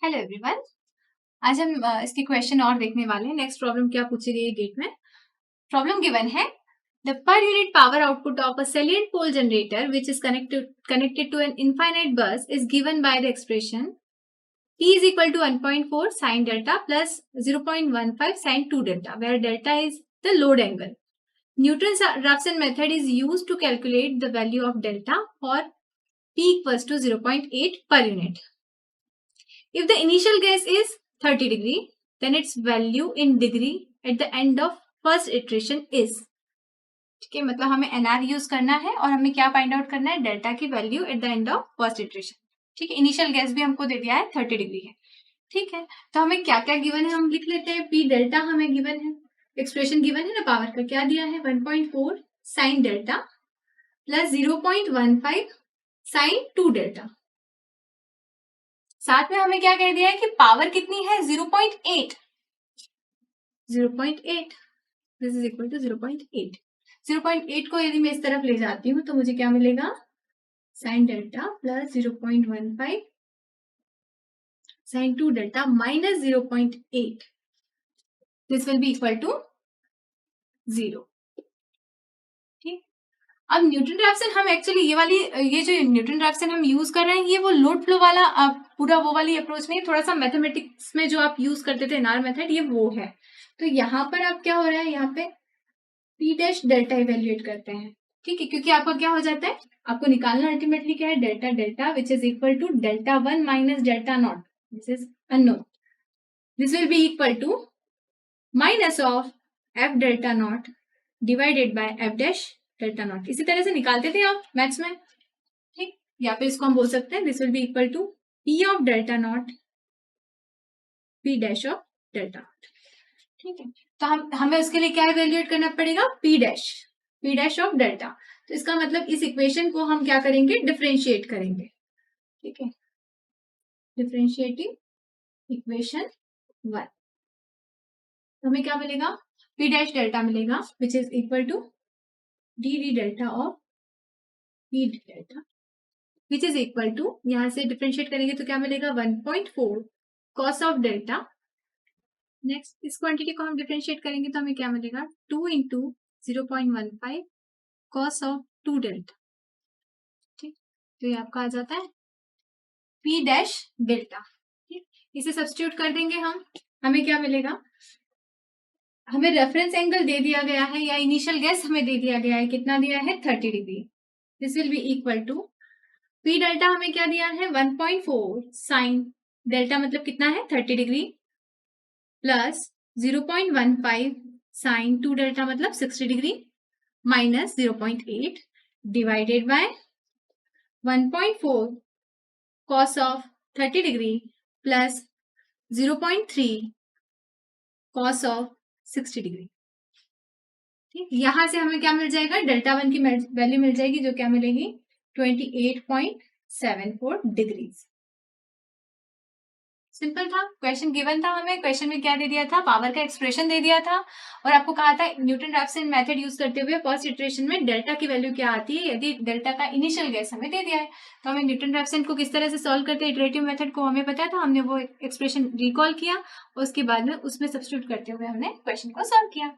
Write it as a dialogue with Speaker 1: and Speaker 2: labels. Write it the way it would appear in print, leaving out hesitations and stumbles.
Speaker 1: Hello everyone. आज हम इसके क्वेश्चन और देखने वाले हैं। नेक्स्ट प्रॉब्लम क्या पूछी गई है गेट में। प्रॉब्लम गिवन है the per unit power output of a salient pole generator which is connected to an infinite bus is given by the expression P is equal to 1.4 sin delta plus 0.15 sin 2 delta where delta is the load angle. Newton-Raphson method is used to calculate the value of delta for P equals to 0.8 per unit. If the initial guess is 30 degree, then its value in degree at the end of first iteration is. ठीक है, मतलब हमें NR use करना है और हमें क्या find out करना है, डेल्टा की value at the end of first iteration. ठीक है, इनिशियल गैस भी हमको दे दिया है 30 डिग्री है। ठीक है, तो हमें क्या क्या गिवन है हम लिख लेते हैं। पी डेल्टा हमें गिवन है, एक्सप्रेशन गिवन है ना, पावर का क्या दिया है 1.4 sine delta plus 0.15 sine 2 delta. साथ में हमें क्या कह दिया है कि पावर कितनी है 0.8 दिस इज इक्वल टू 0.8। 0.8 को यदि मैं इस तरफ ले जाती हूँ तो मुझे क्या मिलेगा, sine delta plus 0.15 sine 2 delta minus 0.8, this will be equal to 0। ठीक, अब न्यूटन रैप्सन हम एक्चुअली ये जो न्यूटन रैप्सन हम यूज कर रहे हैं ये वो लोड फ्लो वाला पूरा वो वाली अप्रोच नहीं, थोड़ा सा मैथमेटिक्स में जो आप यूज करते थे एनआर मेथड, ये वो है। तो यहाँ पर आप क्या हो रहा है, यहाँ पे पी डैश डेल्टा इवेल्युएट करते हैं। ठीक है, क्योंकि आपका क्या हो जाता है, आपको निकालना अल्टीमेटली क्या है, delta delta which is equal to delta 1 minus delta not, this is unknown, this will be equal to minus of F delta not divided by F dash delta not. इसी तरह से निकालते थे आप मैथ्स में। ठीक, या फिर इसको हम बोल सकते हैं this will be equal to P of delta not P dash of delta not. ठीक है, तो हमें उसके लिए क्या इवेल्युएट करना पड़ेगा, पी डैश ऑफ डेल्टा। तो इसका मतलब इस इक्वेशन को हम क्या करेंगे, डिफरेंशिएट करेंगे। ठीक है, डिफरेंशिएटिंग इक्वेशन 1, हमें क्या मिलेगा, पी डैश डेल्टा मिलेगा which is equal to D D delta of P delta which is equal to, यहां से डिफरेंशिएट करेंगे तो क्या मिलेगा 1.4 कॉस ऑफ डेल्टा। नेक्स्ट इस क्वांटिटी को हम डिफरेंशिएट करेंगे तो हमें क्या मिलेगा 2 इंटू 0.15 कॉस ऑफ 2 डेल्टा। ठीक, तो ये आपका आ जाता है पी डैश डेल्टा। ठीक, इसे सब्स्टिट्यूट कर देंगे हम, हमें क्या मिलेगा, हमें रेफरेंस एंगल दे दिया गया है या इनिशियल गैस हमें दे दिया गया है, कितना दिया है 30 degree, this will be equal to P delta हमें क्या दिया है 1.4 साइन डेल्टा मतलब कितना है 30 डिग्री प्लस 0.15 साइन 2 डेल्टा मतलब 60 degree minus 0.8 divided by 1.4 cos of 30 degree plus 0.3 cos of 60 degree. ठीक, यहां से हमें क्या मिल जाएगा, डेल्टा 1 की वैल्यू मिल जाएगी जो क्या मिलेगी 28.74 डिग्रीज। सिंपल था, क्वेश्चन गिवन था हमें, क्वेश्चन में क्या दे दिया था, पावर का एक्सप्रेशन दे दिया था और आपको कहा था न्यूटन रैप्सन मेथड यूज करते हुए फर्स्ट इटरेशन में डेल्टा की वैल्यू क्या आती है, यदि डेल्टा का इनिशियल गैस हमें दे दिया है तो हमें न्यूटन रैप्सन को किस तरह से सॉल्व करते हैं, इटरेटिव मेथड को हमें पता था, हमने वो एक्सप्रेशन रिकॉल किया और उसके बाद में उसमें सब्स्टिट्यूट करते हुए हमने क्वेश्चन को सॉल्व किया।